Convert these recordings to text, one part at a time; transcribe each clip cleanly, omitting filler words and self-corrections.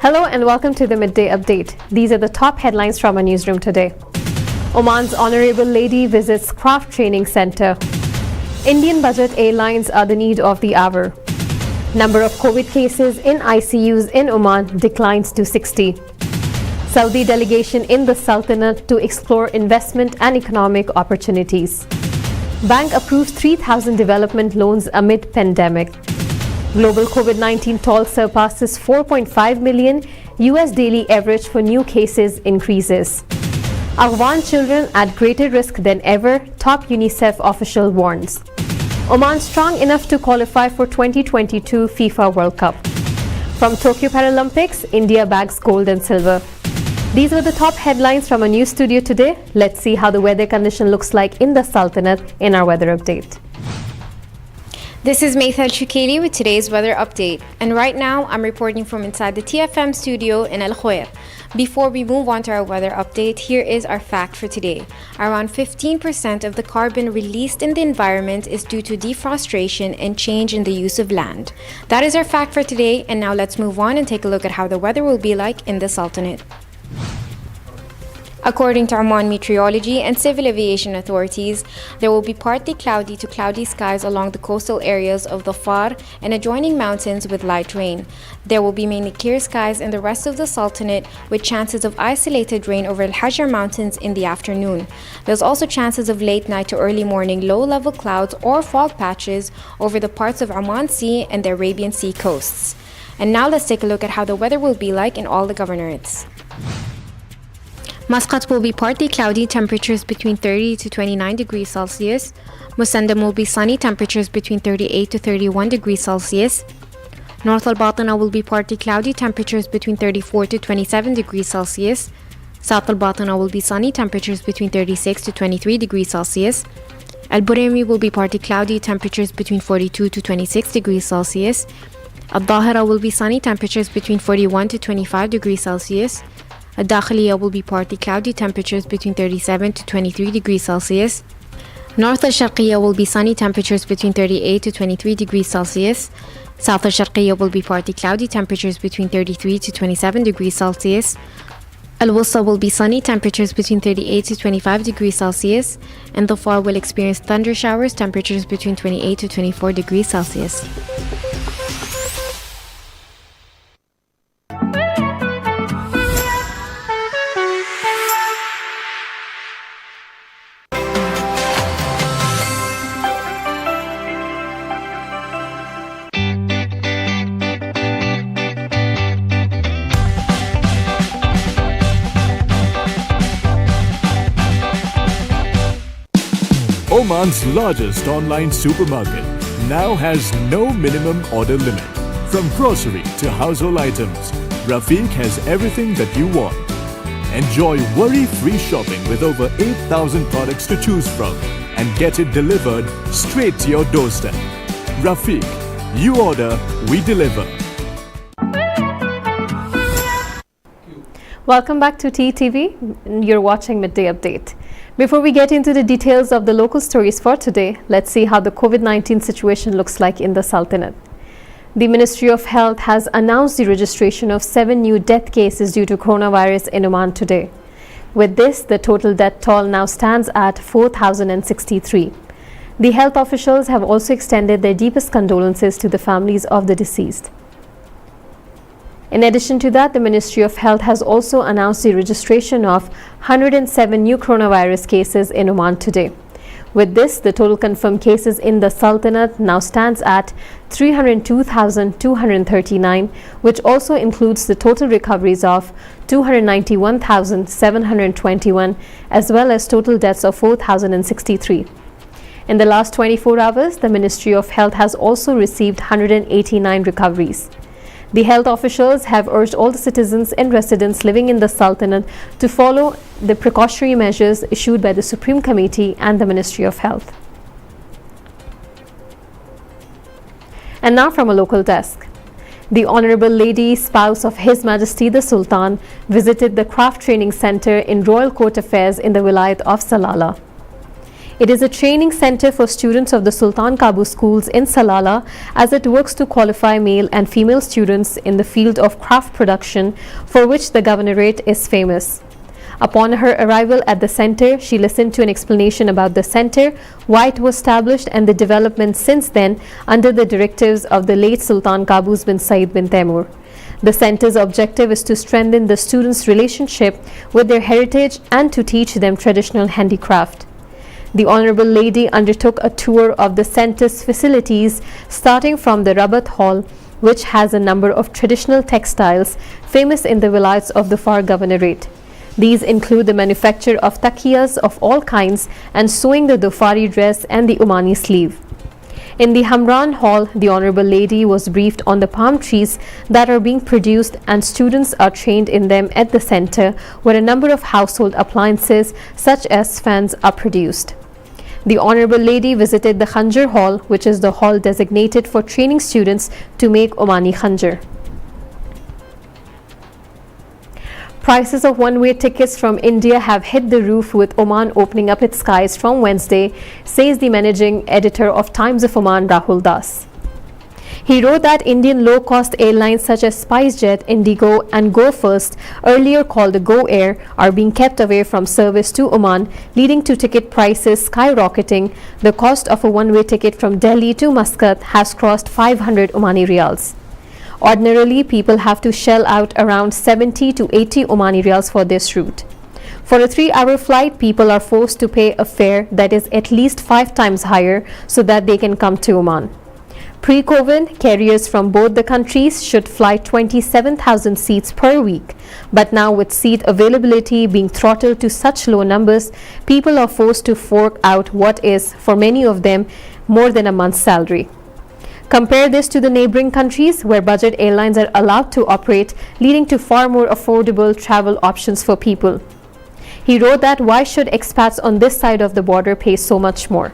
Hello and welcome to the Midday Update. These are the top headlines from our newsroom today. Oman's Honourable Lady visits Craft Training Centre. Indian budget airlines are the need of the hour. Number of COVID cases in ICUs in Oman declines to 60. Saudi delegation in the Sultanate to explore investment and economic opportunities. Bank approves 3,000 development loans amid pandemic. Global COVID-19 toll surpasses 4.5 million. US daily average for new cases increases. Afghan children at greater risk than ever, top UNICEF official warns. Oman strong enough to qualify for 2022 FIFA World Cup. From Tokyo Paralympics, India bags gold and silver. These were the top headlines from our news studio today. Let's see how the weather condition looks like in the Sultanate in our weather update. This is Maythal Shukeli with today's weather update, and right now I'm reporting from inside the TFM studio in Al Khoir. Before we move on to our weather update, here is our fact for today. Around 15% of the carbon released in the environment is due to deforestation and change in the use of land. That is our fact for today, and now let's move on and take a look at how the weather will be like in the Sultanate. According to Oman Meteorology and Civil Aviation Authorities, there will be partly cloudy to cloudy skies along the coastal areas of the Far and adjoining mountains with light rain. There will be mainly clear skies in the rest of the Sultanate with chances of isolated rain over Al Hajar Mountains in the afternoon. There's also chances of late night to early morning low-level clouds or fog patches over the parts of Oman Sea and the Arabian Sea coasts. And now let's take a look at how the weather will be like in all the governorates. Muscat will be partly cloudy, temperatures between 30 to 29 degrees Celsius. Musandam will be sunny, temperatures between 38 to 31 degrees Celsius. North Al Batana will be partly cloudy, temperatures between 34 to 27 degrees Celsius. South Al Batana will be sunny, temperatures between 36 to 23 degrees Celsius. Al Buraymi will be partly cloudy, temperatures between 42 to 26 degrees Celsius. Al Dahira will be sunny, temperatures between 41 to 25 degrees Celsius. Al Dakhiliya will be partly cloudy, temperatures between 37 to 23 degrees Celsius. North Al Sharqiya will be sunny, temperatures between 38 to 23 degrees Celsius. South Al Sharqiya will be partly cloudy, temperatures between 33 to 27 degrees Celsius. Al Wusta will be sunny, temperatures between 38 to 25 degrees Celsius. And the Far will experience thunder showers, temperatures between 28 to 24 degrees Celsius. Oman's largest online supermarket now has no minimum order limit. From grocery to household items, Rafiq has everything that you want. Enjoy worry-free shopping with over 8,000 products to choose from and get it delivered straight to your doorstep. Rafiq, you order, we deliver. Welcome back to TTV. You're watching Midday Update. Before we get into the details of the local stories for today, let's see how the COVID-19 situation looks like in the Sultanate. The Ministry of Health has announced the registration of 7 new death cases due to coronavirus in Oman today. With this, the total death toll now stands at 4,063. The health officials have also extended their deepest condolences to the families of the deceased. In addition to that, the Ministry of Health has also announced the registration of 107 new coronavirus cases in Oman today. With this, the total confirmed cases in the Sultanate now stands at 302,239, which also includes the total recoveries of 291,721, as well as total deaths of 4,063. In the last 24 hours, the Ministry of Health has also received 189 recoveries. The health officials have urged all the citizens and residents living in the Sultanate to follow the precautionary measures issued by the Supreme Committee and the Ministry of Health. And now from a local desk. The Honourable Lady, spouse of His Majesty the Sultan, visited the Craft Training Centre in Royal Court Affairs in the Vilayat of Salalah. It is a training centre for students of the Sultan Qaboos schools in Salalah, as it works to qualify male and female students in the field of craft production, for which the governorate is famous. Upon her arrival at the centre, she listened to an explanation about the centre, why it was established, and the development since then under the directives of the late Sultan Qaboos bin Said bin Taimur. The centre's objective is to strengthen the students' relationship with their heritage and to teach them traditional handicraft. The Honourable Lady undertook a tour of the centre's facilities, starting from the Rabat Hall, which has a number of traditional textiles famous in the vilayats of the Far Governorate. These include the manufacture of takiyas of all kinds and sewing the Dofari dress and the Omani sleeve. In the Hamran Hall, the Honourable Lady was briefed on the palm trees that are being produced, and students are trained in them at the centre, where a number of household appliances such as fans are produced. The Honourable Lady visited the Khanjar Hall, which is the hall designated for training students to make Omani Khanjar. Prices of one-way tickets from India have hit the roof, with Oman opening up its skies from Wednesday, says the managing editor of Times of Oman, Rahul Das. He wrote that Indian low-cost airlines such as SpiceJet, Indigo and Go First, earlier called the Go Air, are being kept away from service to Oman, leading to ticket prices skyrocketing. The cost of a one-way ticket from Delhi to Muscat has crossed 500 Omani Riyals. Ordinarily, people have to shell out around 70 to 80 Omani Riyals for this route. For a 3-hour flight, people are forced to pay a fare that is at least 5 times higher so that they can come to Oman. Pre-COVID, carriers from both the countries should fly 27,000 seats per week. But now, with seat availability being throttled to such low numbers, people are forced to fork out what is, for many of them, more than a month's salary. Compare this to the neighboring countries, where budget airlines are allowed to operate, leading to far more affordable travel options for people. He wrote that why should expats on this side of the border pay so much more?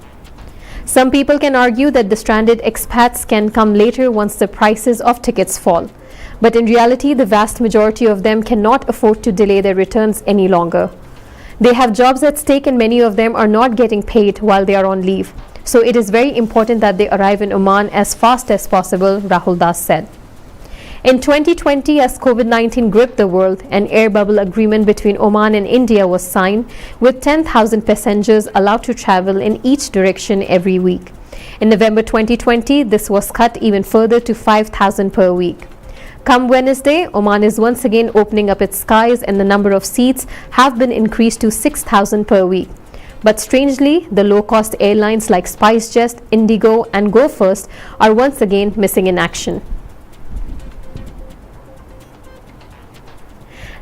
Some people can argue that the stranded expats can come later once the prices of tickets fall. But in reality, the vast majority of them cannot afford to delay their returns any longer. They have jobs at stake, and many of them are not getting paid while they are on leave. So it is very important that they arrive in Oman as fast as possible, Rahul Das said. In 2020, as COVID-19 gripped the world, an air bubble agreement between Oman and India was signed, with 10,000 passengers allowed to travel in each direction every week. In November 2020, this was cut even further to 5,000 per week. Come Wednesday, Oman is once again opening up its skies, and the number of seats have been increased to 6,000 per week. But strangely, the low-cost airlines like SpiceJet, Indigo and Go First are once again missing in action.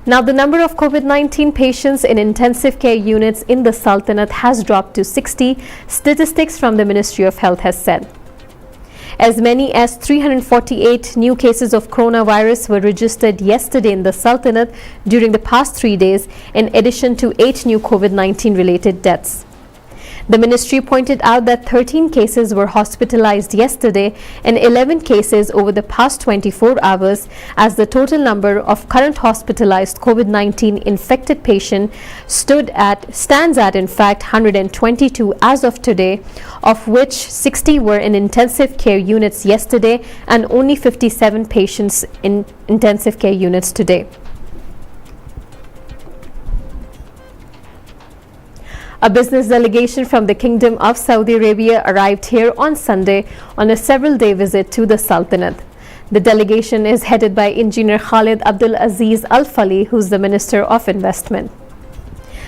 Now, the number of COVID-19 patients in intensive care units in the Sultanate has dropped to 60, statistics from the Ministry of Health has said. As many as 348 new cases of coronavirus were registered yesterday in the Sultanate during the past 3 days, in addition to 8 new COVID-19 related deaths. The ministry pointed out that 13 cases were hospitalized yesterday and 11 cases over the past 24 hours, as the total number of current hospitalized COVID-19 infected patients stands at in fact 122 as of today, of which 60 were in intensive care units yesterday and only 57 patients in intensive care units today. A business delegation from the Kingdom of Saudi Arabia arrived here on Sunday on a several-day visit to the Sultanate. The delegation is headed by Engineer Khalid Abdul Aziz Al Fali, who is the Minister of Investment.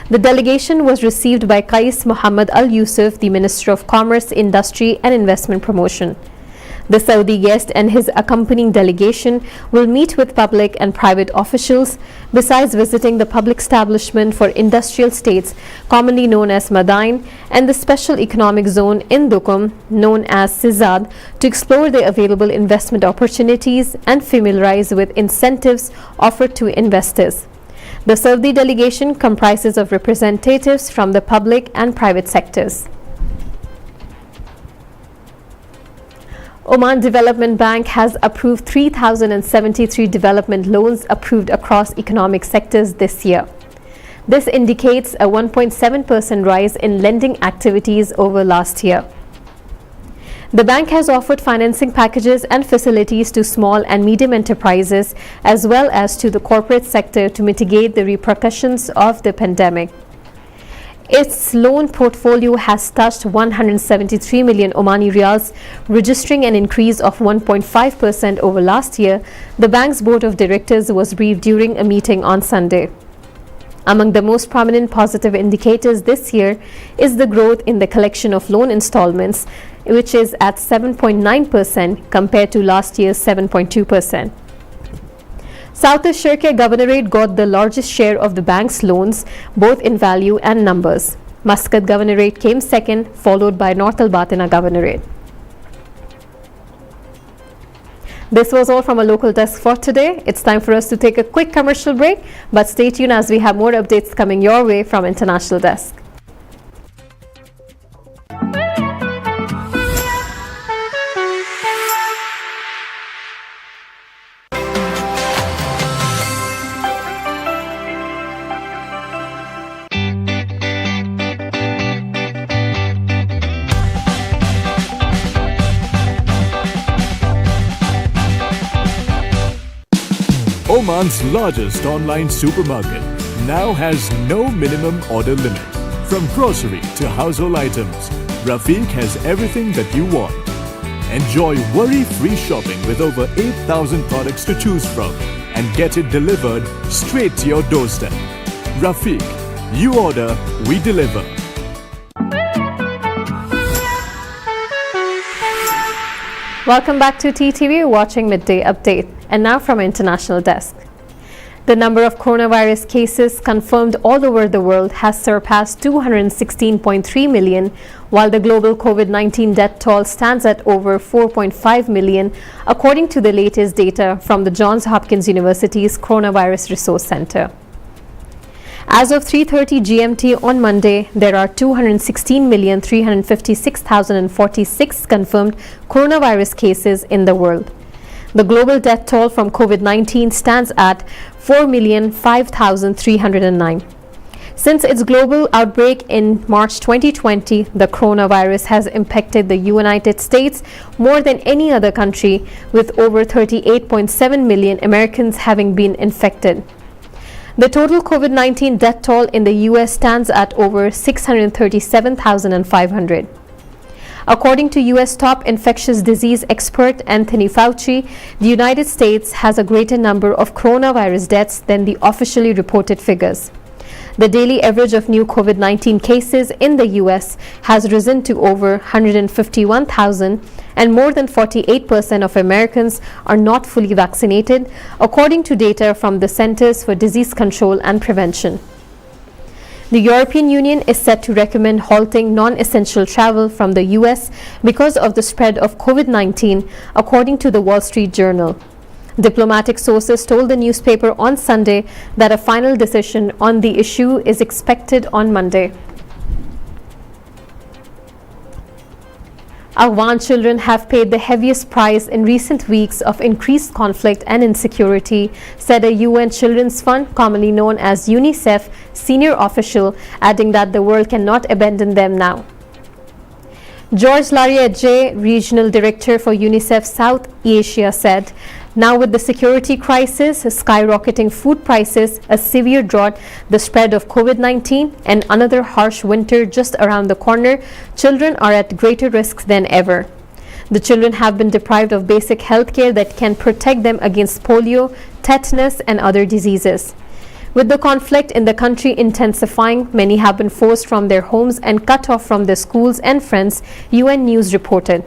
The delegation was received by Qais Muhammad Al Yusuf, the Minister of Commerce, Industry and Investment Promotion. The Saudi guest and his accompanying delegation will meet with public and private officials, besides visiting the public establishment for industrial states, commonly known as Madain, and the Special Economic Zone in Duqm, known as Sizad, to explore the available investment opportunities and familiarize with incentives offered to investors. The Saudi delegation comprises of representatives from the public and private sectors. Oman Development Bank has approved 3,073 development loans approved across economic sectors this year. This indicates a 1.7% rise in lending activities over last year. The bank has offered financing packages and facilities to small and medium enterprises as well as to the corporate sector to mitigate the repercussions of the pandemic. Its loan portfolio has touched 173 million Omani riyals, registering an increase of 1.5% over last year. The bank's board of directors was briefed during a meeting on Sunday. Among the most prominent positive indicators this year is the growth in the collection of loan installments, which is at 7.9% compared to last year's 7.2%. South-East Sharqiyya Governorate got the largest share of the bank's loans, both in value and numbers. Muscat Governorate came second, followed by North Al-Batina Governorate. This was all from a local desk for today. It's time for us to take a quick commercial break, but stay tuned as we have more updates coming your way from International Desk. Oman's largest online supermarket now has no minimum order limit. From grocery to household items, Rafiq has everything that you want. Enjoy worry-free shopping with over 8,000 products to choose from and get it delivered straight to your doorstep. Rafiq, you order, we deliver. Welcome back to TTV, watching Midday Update. And now from International Desk. The number of coronavirus cases confirmed all over the world has surpassed 216.3 million, while the global COVID-19 death toll stands at over 4.5 million, according to the latest data from the Johns Hopkins University's Coronavirus Resource Center. As of 3:30 GMT on Monday, there are 216,356,046 confirmed coronavirus cases in the world. The global death toll from COVID-19 stands at 4,005,309. Since its global outbreak in March 2020, the coronavirus has impacted the United States more than any other country, with over 38.7 million Americans having been infected. The total COVID-19 death toll in the US stands at over 637,500. According to U.S. top infectious disease expert Anthony Fauci, the United States has a greater number of coronavirus deaths than the officially reported figures. The daily average of new COVID-19 cases in the U.S. has risen to over 151,000, and more than 48% of Americans are not fully vaccinated, according to data from the Centers for Disease Control and Prevention. The European Union is set to recommend halting non-essential travel from the US because of the spread of COVID-19, according to the Wall Street Journal. Diplomatic sources told the newspaper on Sunday that a final decision on the issue is expected on Monday. Afghan children have paid the heaviest price in recent weeks of increased conflict and insecurity, said a UN Children's Fund, commonly known as UNICEF, senior official, adding that the world cannot abandon them now. George Lariat-J, Regional Director for UNICEF South Asia, said, "Now with the security crisis, skyrocketing food prices, a severe drought, the spread of COVID-19, and another harsh winter just around the corner, children are at greater risk than ever. The children have been deprived of basic health care that can protect them against polio, tetanus, and other diseases. With the conflict in the country intensifying, many have been forced from their homes and cut off from their schools and friends," UN News reported.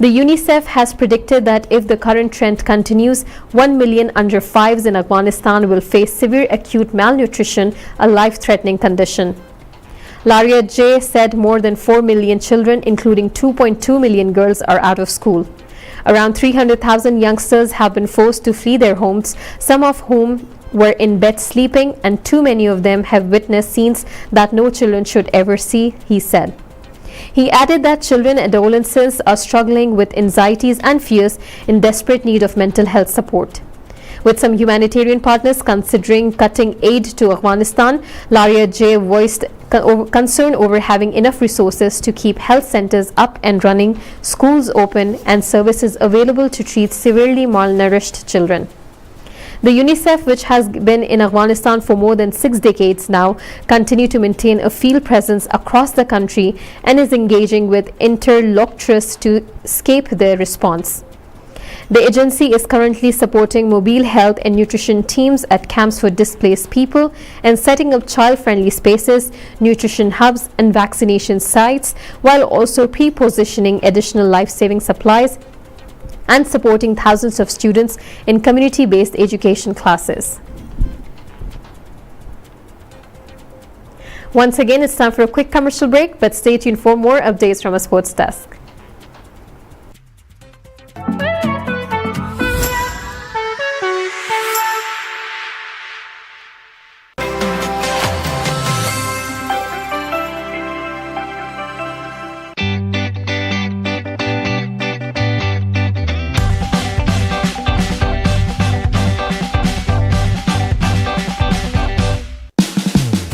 The UNICEF has predicted that if the current trend continues, 1 million under 5s in Afghanistan will face severe acute malnutrition, a life-threatening condition. Laria J. said more than 4 million children, including 2.2 million girls, are out of school. Around 300,000 youngsters have been forced to flee their homes, some of whom were in bed sleeping, and too many of them have witnessed scenes that no children should ever see, he said. He added that children and adolescents are struggling with anxieties and fears, in desperate need of mental health support. With some humanitarian partners considering cutting aid to Afghanistan, Laria J. voiced concern over having enough resources to keep health centers up and running, schools open, and services available to treat severely malnourished children. The UNICEF, which has been in Afghanistan for more than 6 decades now, continue to maintain a field presence across the country and is engaging with interlocutors to scape their response. The agency is currently supporting mobile health and nutrition teams at camps for displaced people and setting up child-friendly spaces, nutrition hubs, and vaccination sites, while also pre-positioning additional life-saving supplies and supporting thousands of students in community-based education classes. Once again, it's time for a quick commercial break, but stay tuned for more updates from a sports desk.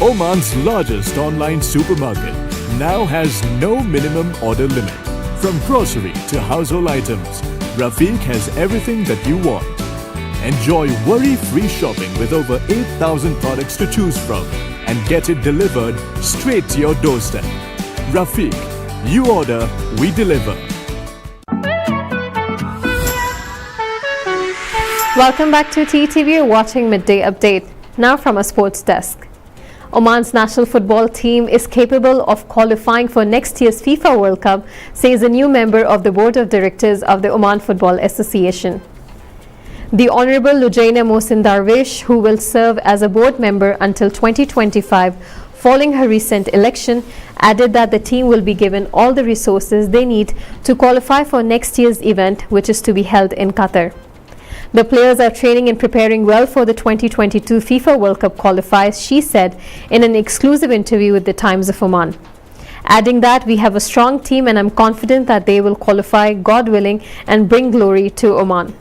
Oman's largest online supermarket now has no minimum order limit. From grocery to household items, Rafiq has everything that you want. Enjoy worry-free shopping with over 8,000 products to choose from and get it delivered straight to your doorstep. Rafiq, you order, we deliver. Welcome back to TTV. You're watching Midday Update. Now from a sports desk. Oman's national football team is capable of qualifying for next year's FIFA World Cup, says a new member of the board of directors of the Oman Football Association. The Honourable Lujaina Mohsin Darwish, who will serve as a board member until 2025 following her recent election, added that the team will be given all the resources they need to qualify for next year's event, which is to be held in Qatar. The players are training and preparing well for the 2022 FIFA World Cup qualifiers, she said in an exclusive interview with the Times of Oman. Adding that, we have a strong team and I'm confident that they will qualify, God willing, and bring glory to Oman.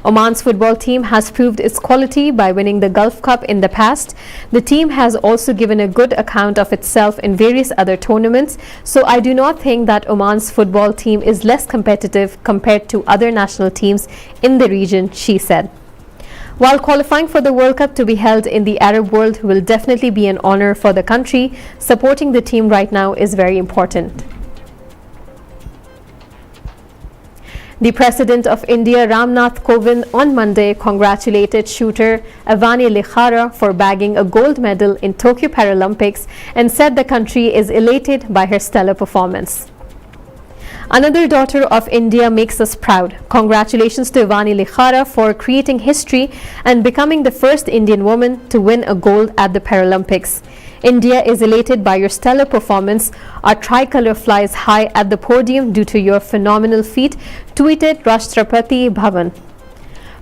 Oman's football team has proved its quality by winning the Gulf Cup in the past. The team has also given a good account of itself in various other tournaments, so I do not think that Oman's football team is less competitive compared to other national teams in the region, she said. While qualifying for the World Cup to be held in the Arab world will definitely be an honor for the country, supporting the team right now is very important. The President of India, Ramnath Kovind, on Monday congratulated shooter Avani Likhara for bagging a gold medal in Tokyo Paralympics and said the country is elated by her stellar performance. Another daughter of India makes us proud. Congratulations to Avani Likhara for creating history and becoming the first Indian woman to win a gold at the Paralympics. India is elated by your stellar performance. Our tricolor flies high at the podium due to your phenomenal feat, tweeted Rashtrapati Bhavan.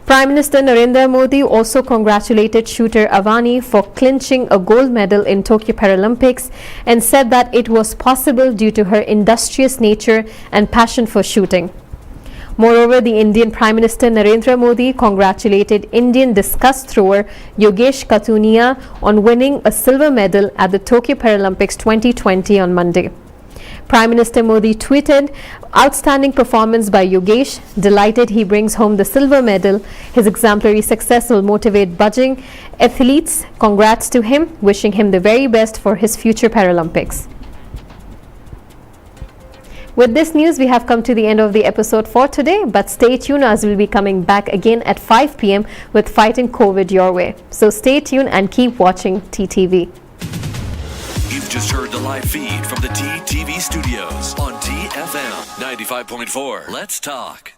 Prime Minister Narendra Modi also congratulated shooter Avani for clinching a gold medal in Tokyo Paralympics and said that it was possible due to her industrious nature and passion for shooting. Moreover, the Indian Prime Minister Narendra Modi congratulated Indian discus thrower Yogesh Katunia on winning a silver medal at the Tokyo Paralympics 2020 on Monday. Prime Minister Modi tweeted, "Outstanding performance by Yogesh. Delighted he brings home the silver medal. His exemplary success will motivate budding athletes. Congrats to him. Wishing him the very best for his future Paralympics." With this news, we have come to the end of the episode for today, but stay tuned as we'll be coming back again at 5 p.m. with Fighting COVID Your Way. So stay tuned and keep watching TTV. You've just heard the live feed from the TTV studios on TFM 95.4. Let's talk.